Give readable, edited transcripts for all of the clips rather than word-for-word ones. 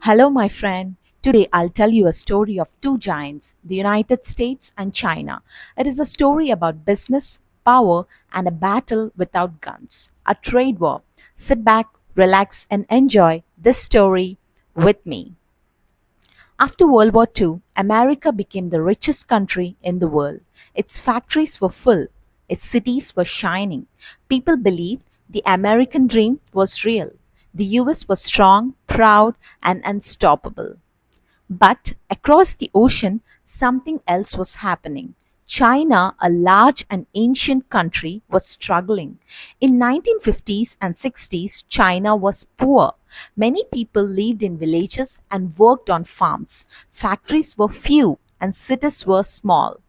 Hello, my friend. Today I'll tell you a story of two giants, the United States and China. It is a story about business, power, and a battle without guns, a trade war. Sit back, relax, and enjoy this story with me. After World War II, America became the richest country in the world. Its factories were full, its cities were shining. People believed the American dream was real. The US was strong, proud, and unstoppable. But across the ocean, something else was happening. China, a large and ancient country, was struggling. In 1950s and 60s, China was poor. Many people lived in villages and worked on farms. Factories were few and cities were small.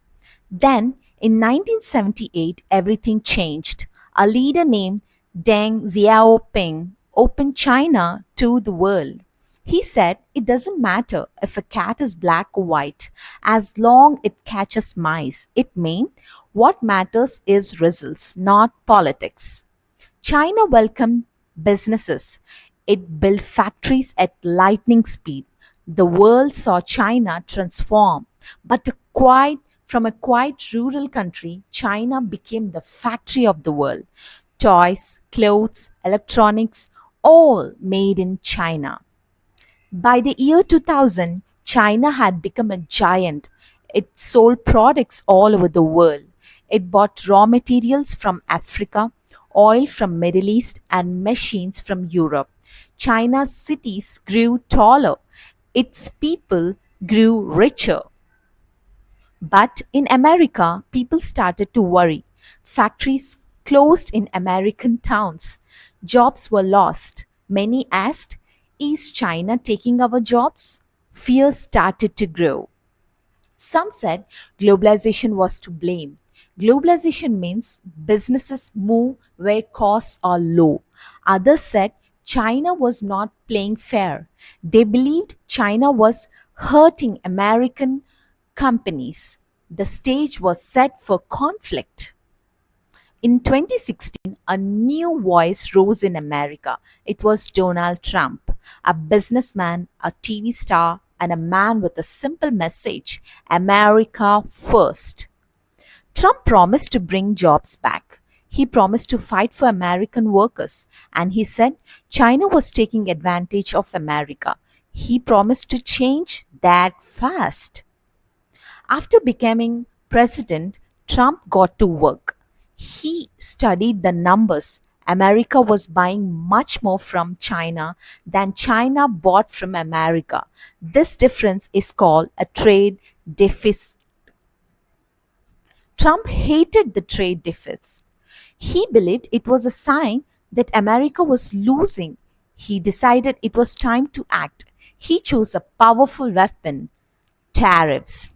Then, in 1978, everything changed. A leader named Deng Xiaoping opened China to the world. He said it doesn't matter if a cat is black or white, as long it catches mice. It means what matters is results, not politics. China welcomed businesses. It built factories at lightning speed. The world saw China transform. But from a quiet rural country, China became the factory of the world. Toys, clothes, electronics, all made in China. By the year 2000, China had become a giant. It sold products all over the world. It bought raw materials from Africa, oil from Middle East and machines from Europe. China's cities grew taller. Its people grew richer. But in America, people started to worry. Factories closed in American towns. Jobs were lost. Many asked, is China taking our jobs? Fear started to grow. Some said globalization was to blame. Globalization means businesses move where costs are low. Others said China was not playing fair. They believed China was hurting American companies. The stage was set for conflict. In 2016, a new voice rose in America. It was Donald Trump, a businessman, a TV star, and a man with a simple message: America first. Trump promised to bring jobs back. He promised to fight for American workers, and he said China was taking advantage of America. He promised to change that fast. After becoming president, Trump got to work. He studied the numbers. America was buying much more from China than China bought from America. This difference is called a trade deficit. Trump hated the trade deficit. He believed it was a sign that America was losing. He decided it was time to act. He chose a powerful weapon: tariffs.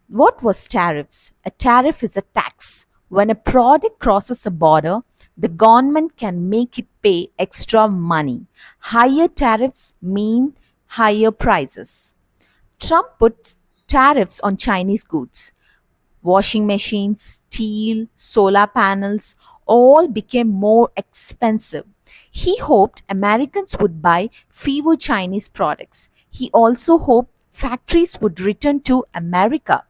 What was tariffs? A tariff is a tax. When a product crosses a border, the government can make it pay extra money. Higher tariffs mean higher prices. Trump put tariffs on Chinese goods. Washing machines, steel, solar panels all became more expensive. He hoped Americans would buy fewer Chinese products. He also hoped factories would return to America.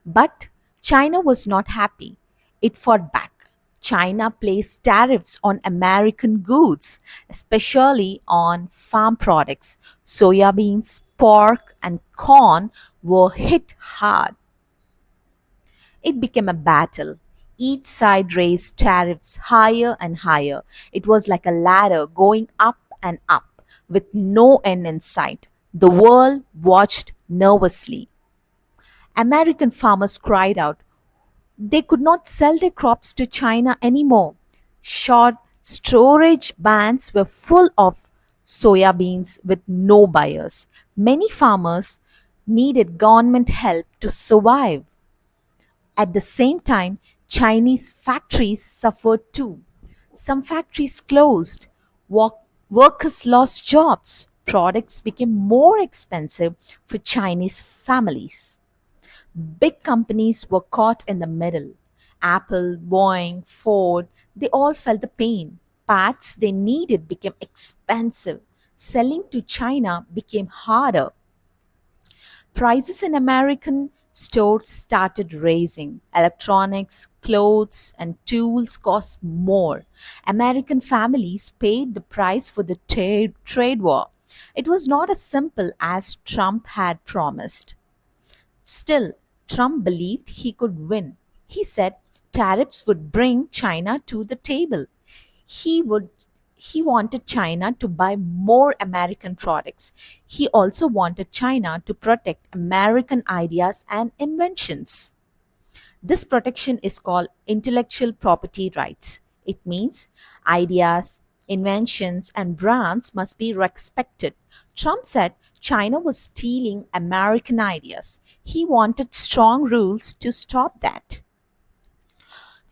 But China was not happy. It fought back. China placed tariffs on American goods, especially on farm products. Soybeans, pork, and corn were hit hard. It became a battle. Each side raised tariffs higher and higher. It was like a ladder going up and up with no end in sight. The world watched nervously. American farmers cried out. They could not sell their crops to China anymore. Short storage bans were full of soybeans with no buyers. Many farmers needed government help to survive. At the same time, Chinese factories suffered too. Some factories closed. Workers lost jobs. Products became more expensive for Chinese families. Big companies were caught in the middle. Apple, Boeing, Ford, they all felt the pain. parts they needed became expensive. Selling to China became harder. Prices in American stores started rising. Electronics, clothes, and tools cost more. American families paid the price for the trade war. It was not as simple as Trump had promised. Still, Trump believed he could win. He said tariffs would bring China to the table. He would he wanted China to buy more American products. He also wanted China to protect American ideas and inventions. This protection is called intellectual property rights. It means ideas, inventions, and brands must be respected. Trump said China was stealing American ideas. He wanted strong rules to stop that.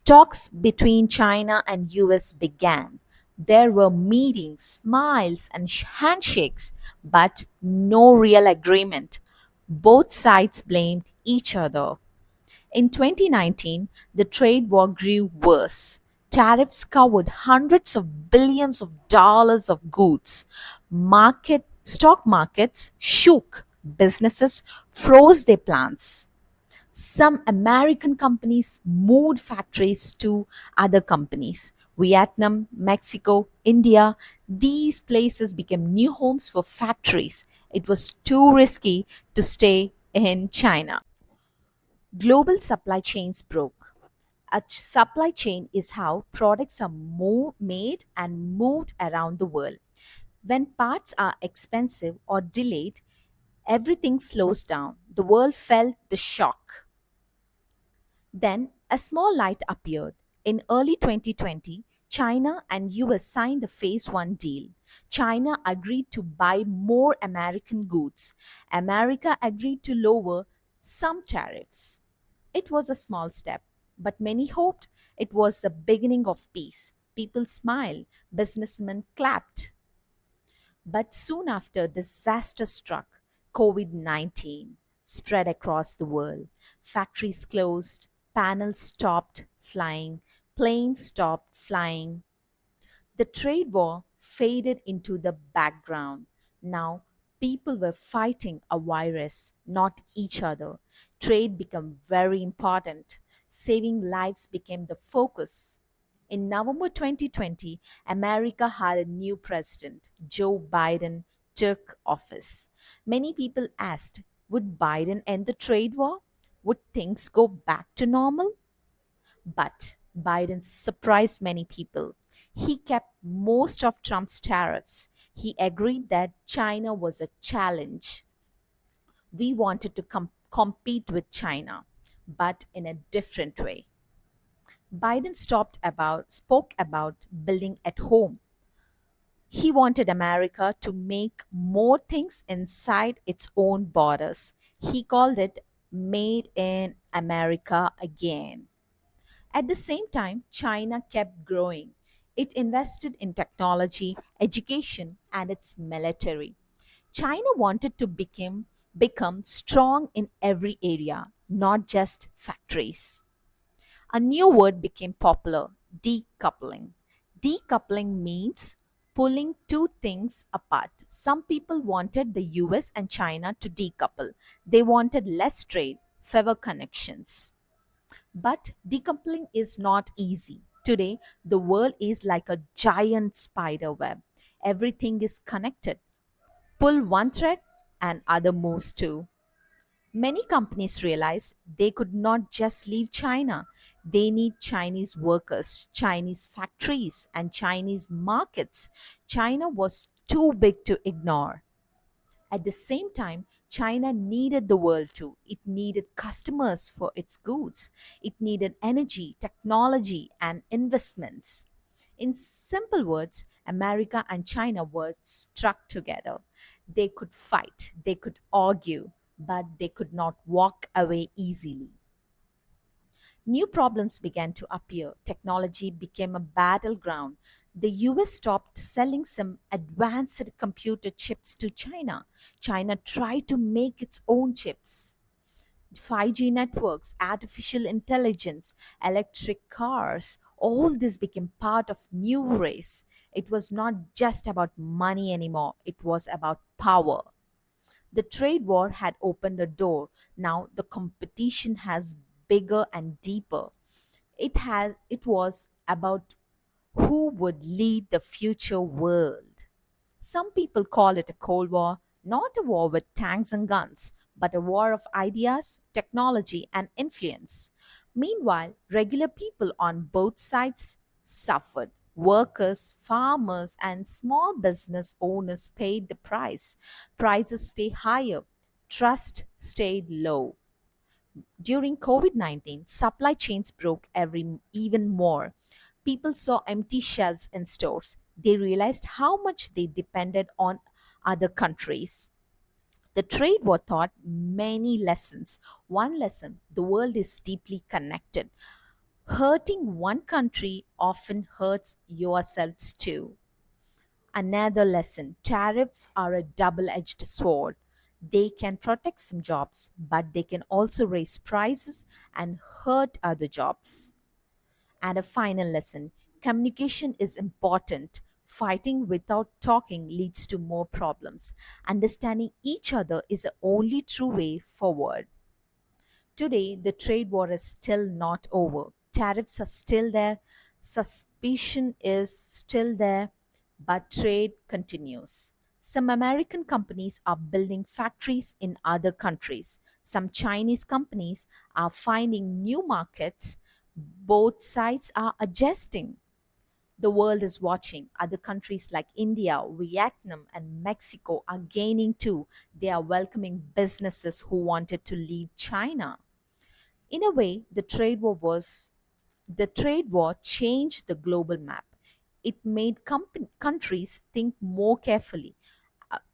Talks between China and US began. There were meetings, smiles, and handshakes, but no real agreement. Both sides blamed each other. In 2019, the trade war grew worse. Tariffs covered hundreds of billions of dollars of goods. Stock markets shook. Businesses froze their plans. Some American companies moved factories to other companies. Vietnam, Mexico, India, these places became new homes for factories. It was too risky to stay in China. Global supply chains broke. A supply chain is how products are made and moved around the world. When parts are expensive or delayed, everything slows down. The world felt the shock. Then a small light appeared. In early 2020, China and US signed a Phase 1 deal. China agreed to buy more American goods. America agreed to lower some tariffs. It was a small step, but many hoped it was the beginning of peace. People smiled, businessmen clapped. But soon after, disaster struck. COVID 19 spread across the world. Factories closed, panels stopped flying, planes stopped flying. The trade war faded into the background. Now, people were fighting a virus, not each other. Trade became very important. Saving lives became the focus. In November 2020, America had a new president. Joe Biden took office. Many people asked, would Biden end the trade war? Would things go back to normal? But Biden surprised many people. He kept most of Trump's tariffs. He agreed that China was a challenge. We wanted to compete with China, but in a different way. Biden spoke about building at home. He wanted America to make more things inside its own borders. He called it Made in America again. At the same time, China kept growing. It invested in technology, education, and its military. China wanted to become strong in every area, not just factories. A new word became popular: decoupling. Decoupling means pulling two things apart. Some people wanted the US and China to decouple. They wanted less trade, fewer connections. But decoupling is not easy. Today, the world is like a giant spider web. Everything is connected. Pull one thread and other moves too. Many companies realized they could not just leave China. They need Chinese workers, Chinese factories, and Chinese markets. China was too big to ignore. At the same time, China needed the world too. It needed customers for its goods. It needed energy, technology, and investments. In simple words, America and China were struck together. They could fight, they could argue, but they could not walk away easily. New problems began to appear. Technology became a battleground. The US stopped selling some advanced computer chips to China. China tried to make its own chips. 5G networks, artificial intelligence, electric cars, all this became part of new race. It was not just about money anymore, it was about power. The trade war had opened a door. Now the competition has bigger and deeper. It was about who would lead the future world. Some people call it a Cold War, not a war with tanks and guns, but a war of ideas, technology, and influence. Meanwhile, regular people on both sides suffered. Workers, farmers, and small business owners paid the price. Prices stayed higher, trust stayed low. During COVID 19, supply chains broke even more. People saw empty shelves in stores. They realized how much they depended on other countries. The trade war taught many lessons. One lesson: the world is deeply connected. Hurting one country often hurts yourselves too. Another lesson: tariffs are a double edged sword. They can protect some jobs, but they can also raise prices and hurt other jobs. And a final lesson: communication is important. Fighting without talking leads to more problems. Understanding each other is the only true way forward. Today, the trade war is still not over. Tariffs are still there, suspicion is still there, but trade continues. Some American companies are building factories in other countries. Some Chinese companies are finding new markets. Both sides are adjusting. The world is watching. Other countries like India, Vietnam, and Mexico are gaining too. They are welcoming businesses who wanted to leave China. In a way, the trade war changed the global map. It made countries think more carefully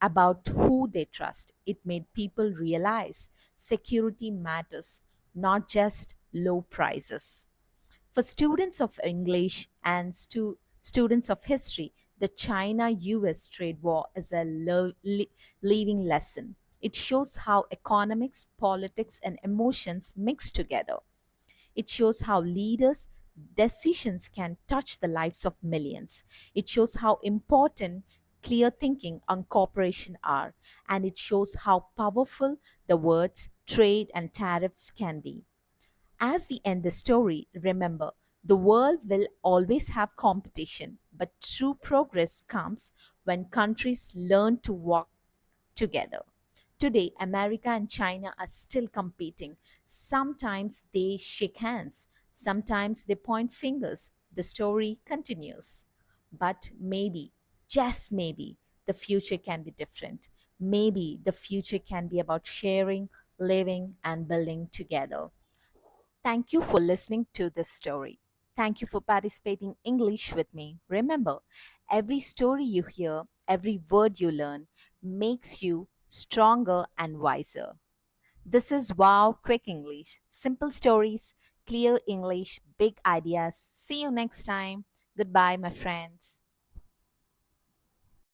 about who they trust. It made people realize security matters, not just low prices. For students of English and students of history, the China US trade war is a living lesson. It shows how economics, politics, and emotions mix together. It shows how leaders' decisions can touch the lives of millions. It shows how important clear thinking and cooperation are. And it shows how powerful the words trade and tariffs can be. As we end the story, remember the world will always have competition, but true progress comes when countries learn to work together. Today, America and China are still competing. Sometimes they shake hands, sometimes they point fingers. The story continues. But maybe, just maybe, the future can be different. Maybe the future can be about sharing, living, and building together. Thank you for listening to this story. Thank you for participating English with me. Remember, every story you hear, every word you learn makes you stronger and wiser. This is Wow Quick English. Simple stories, clear English, big ideas. See you next time. Goodbye, my friends.